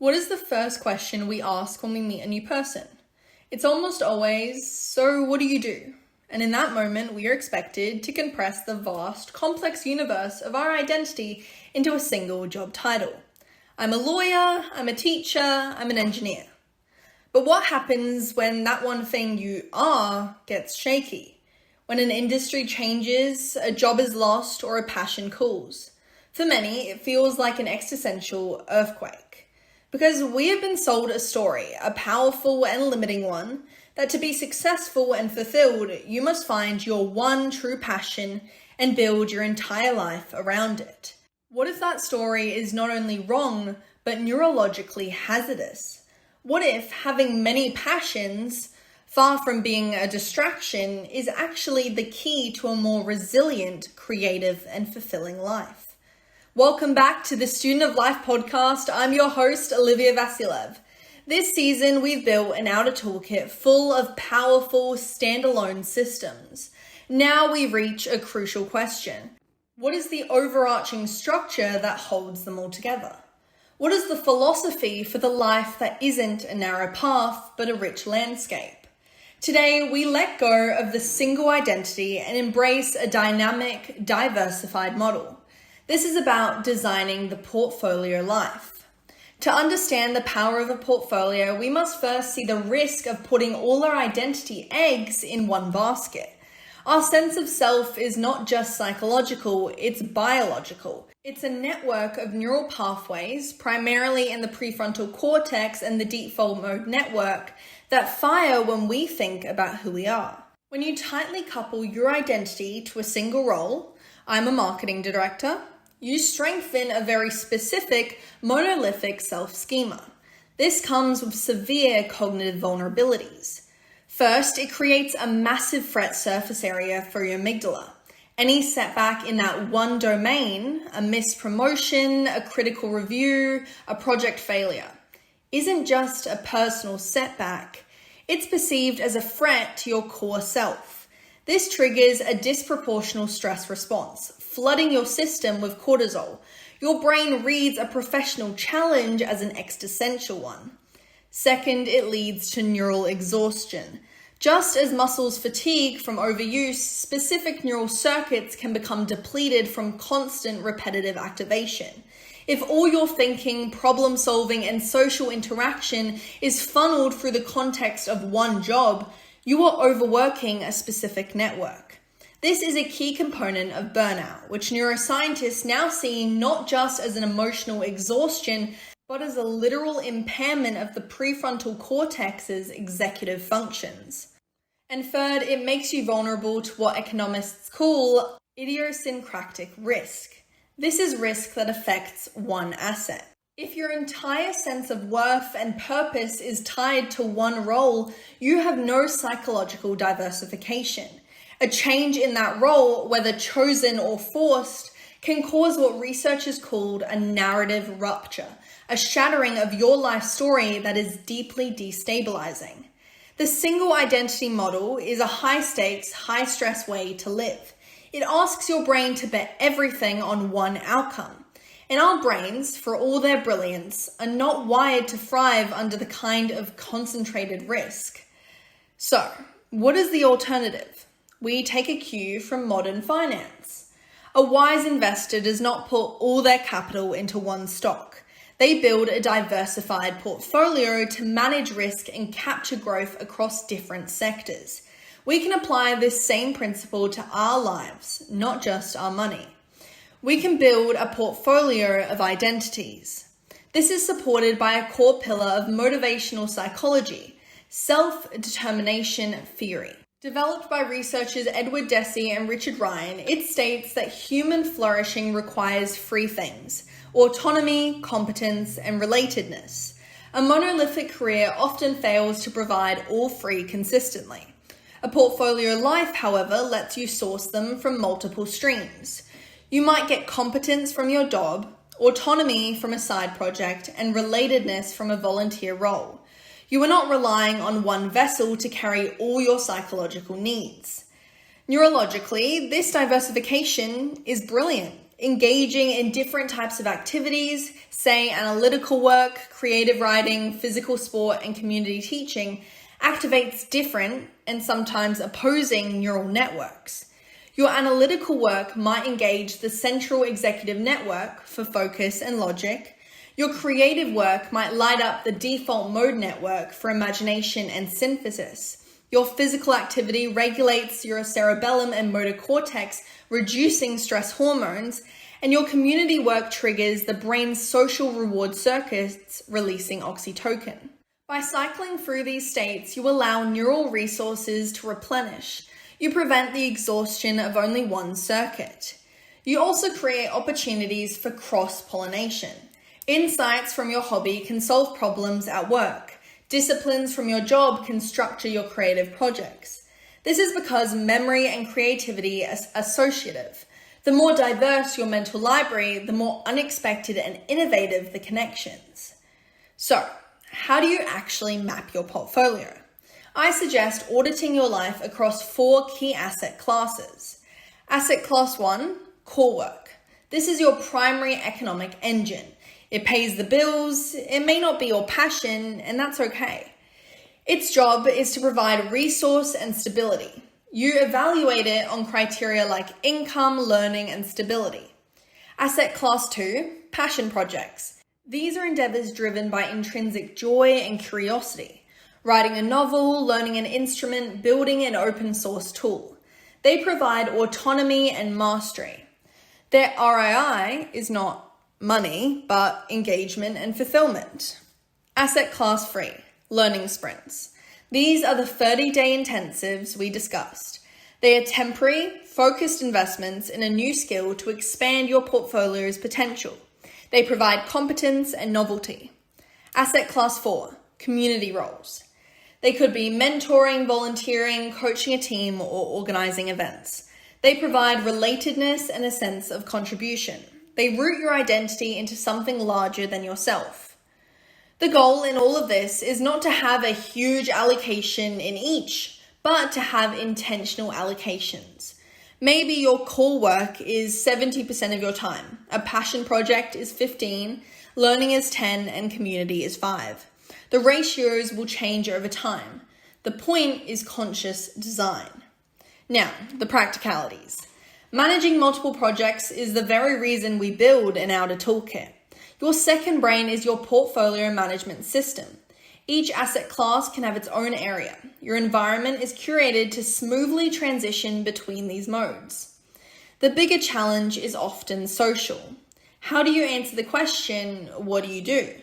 What is the first question we ask when we meet a new person? It's almost always, so what do you do? And in that moment, we are expected to compress the vast, complex universe of our identity into a single job title. I'm a lawyer, I'm a teacher, I'm an engineer. But what happens when that one thing you are gets shaky? When an industry changes, a job is lost, or a passion cools? For many, it feels like an existential earthquake. Because we have been sold a story, a powerful and limiting one, that to be successful and fulfilled, you must find your one true passion and build your entire life around it. What if that story is not only wrong, but neurologically hazardous? What if having many passions, far from being a distraction, is actually the key to a more resilient, creative, and fulfilling life? Welcome back to the Student of Life podcast. I'm your host, Olivia Vasilev. This season, we've built an outer toolkit full of powerful, standalone systems. Now we reach a crucial question. What is the overarching structure that holds them all together? What is the philosophy for the life that isn't a narrow path, but a rich landscape? Today, we let go of the single identity and embrace a dynamic, diversified model. This is about designing the portfolio life. To understand the power of a portfolio, we must first see the risk of putting all our identity eggs in one basket. Our sense of self is not just psychological, it's biological. It's a network of neural pathways, primarily in the prefrontal cortex and the default mode network, that fire when we think about who we are. When you tightly couple your identity to a single role, I'm a marketing director, you strengthen a very specific monolithic self-schema. This comes with severe cognitive vulnerabilities. First, it creates a massive threat surface area for your amygdala. Any setback in that one domain, a missed promotion, a critical review, a project failure, isn't just a personal setback. It's perceived as a threat to your core self. This triggers a disproportional stress response, flooding your system with cortisol. Your brain reads a professional challenge as an existential one. Second, it leads to neural exhaustion. Just as muscles fatigue from overuse, specific neural circuits can become depleted from constant repetitive activation. If all your thinking, problem solving, and social interaction is funneled through the context of one job, you are overworking a specific network. This is a key component of burnout, which neuroscientists now see not just as an emotional exhaustion, but as a literal impairment of the prefrontal cortex's executive functions. And third, it makes you vulnerable to what economists call idiosyncratic risk. This is risk that affects one asset. If your entire sense of worth and purpose is tied to one role, you have no psychological diversification. A change in that role, whether chosen or forced, can cause what researchers called a narrative rupture, a shattering of your life story that is deeply destabilizing. The single identity model is a high-stakes, high-stress way to live. It asks your brain to bet everything on one outcome. And our brains, for all their brilliance, are not wired to thrive under the kind of concentrated risk. So, what is the alternative? We take a cue from modern finance. A wise investor does not put all their capital into one stock. They build a diversified portfolio to manage risk and capture growth across different sectors. We can apply this same principle to our lives, not just our money. We can build a portfolio of identities. This is supported by a core pillar of motivational psychology, self-determination theory. Developed by researchers Edward Deci and Richard Ryan, it states that human flourishing requires three things: autonomy, competence, and relatedness. A monolithic career often fails to provide all three consistently. A portfolio life, however, lets you source them from multiple streams. You might get competence from your job, autonomy from a side project, and relatedness from a volunteer role. You are not relying on one vessel to carry all your psychological needs. Neurologically, this diversification is brilliant. Engaging in different types of activities, say analytical work, creative writing, physical sport, and community teaching, activates different and sometimes opposing neural networks. Your analytical work might engage the central executive network for focus and logic. Your creative work might light up the default mode network for imagination and synthesis. Your physical activity regulates your cerebellum and motor cortex, reducing stress hormones, and your community work triggers the brain's social reward circuits, releasing oxytocin. By cycling through these states, you allow neural resources to replenish. You prevent the exhaustion of only one circuit. You also create opportunities for cross-pollination. Insights from your hobby can solve problems at work. Disciplines from your job can structure your creative projects. This is because memory and creativity are associative. The more diverse your mental library, the more unexpected and innovative the connections. So, how do you actually map your portfolio? I suggest auditing your life across 4 key asset classes. Asset class 1, core work. This is your primary economic engine. It pays the bills, it may not be your passion, and that's okay. Its job is to provide resource and stability. You evaluate it on criteria like income, learning, and stability. Asset class 2, passion projects. These are endeavors driven by intrinsic joy and curiosity. Writing a novel, learning an instrument, building an open source tool. They provide autonomy and mastery. Their ROI is not money, but engagement and fulfillment. Asset class 3, learning sprints. These are the 30-day intensives we discussed. They are temporary, focused investments in a new skill to expand your portfolio's potential. They provide competence and novelty. Asset class 4, community roles. They could be mentoring, volunteering, coaching a team, or organizing events. They provide relatedness and a sense of contribution. They root your identity into something larger than yourself. The goal in all of this is not to have a huge allocation in each, but to have intentional allocations. Maybe your core work is 70% of your time, a passion project is 15%, learning is 10%, and community is 5%. The ratios will change over time. The point is conscious design. Now, the practicalities. Managing multiple projects is the very reason we build an outer toolkit. Your second brain is your portfolio management system. Each asset class can have its own area. Your environment is curated to smoothly transition between these modes. The bigger challenge is often social. How do you answer the question, what do you do?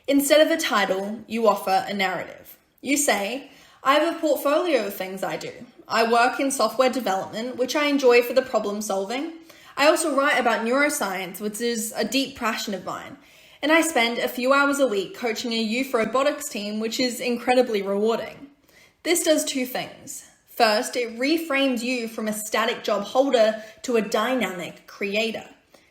Instead of a title, you offer a narrative. You say, I have a portfolio of things I do. I work in software development, which I enjoy for the problem solving. I also write about neuroscience, which is a deep passion of mine. And I spend a few hours a week coaching a youth robotics team, which is incredibly rewarding. This does 2 things. First, it reframes you from a static job holder to a dynamic creator.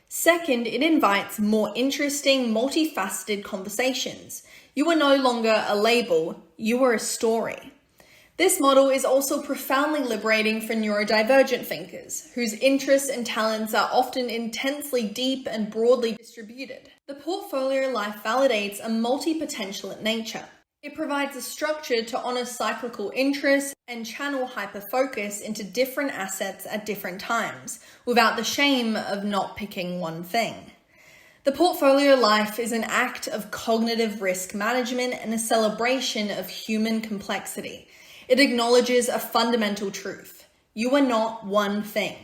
Second, it invites more interesting, multifaceted conversations. You are no longer a label, you are a story. This model is also profoundly liberating for neurodivergent thinkers, whose interests and talents are often intensely deep and broadly distributed. The portfolio life validates a multi-potentialate nature. It provides a structure to honor cyclical interests and channel hyperfocus into different assets at different times, without the shame of not picking one thing. The portfolio life is an act of cognitive risk management and a celebration of human complexity. It acknowledges a fundamental truth. You are not one thing.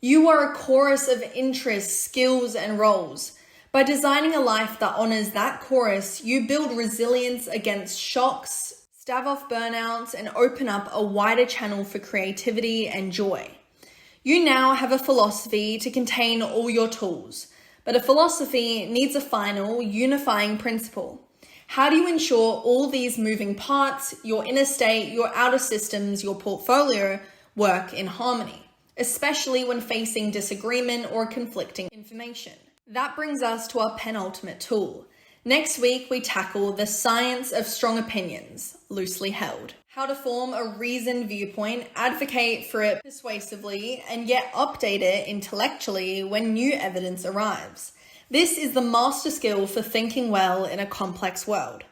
You are a chorus of interests, skills, and roles. By designing a life that honors that chorus, you build resilience against shocks, stave off burnouts, and open up a wider channel for creativity and joy. You now have a philosophy to contain all your tools, but a philosophy needs a final, unifying principle. How do you ensure all these moving parts, your inner state, your outer systems, your portfolio, work in harmony, especially when facing disagreement or conflicting information? That brings us to our penultimate tool. Next week, we tackle the science of strong opinions, loosely held. how to form a reasoned viewpoint, advocate for it persuasively, and yet update it intellectually when new evidence arrives. This is the master skill for thinking well in a complex world.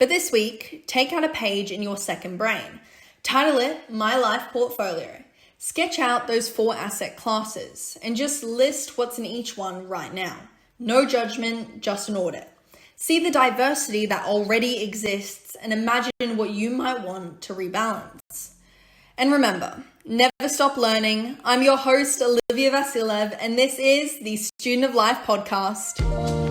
But this week, take out a page in your second brain. Title it My Life Portfolio. Sketch out those 4 asset classes and just list what's in each one right now. No judgment, just an audit. See the diversity that already exists and imagine what you might want to rebalance. And remember, never stop learning. I'm your host, Olivia Vasilev, and this is the Student of Life podcast.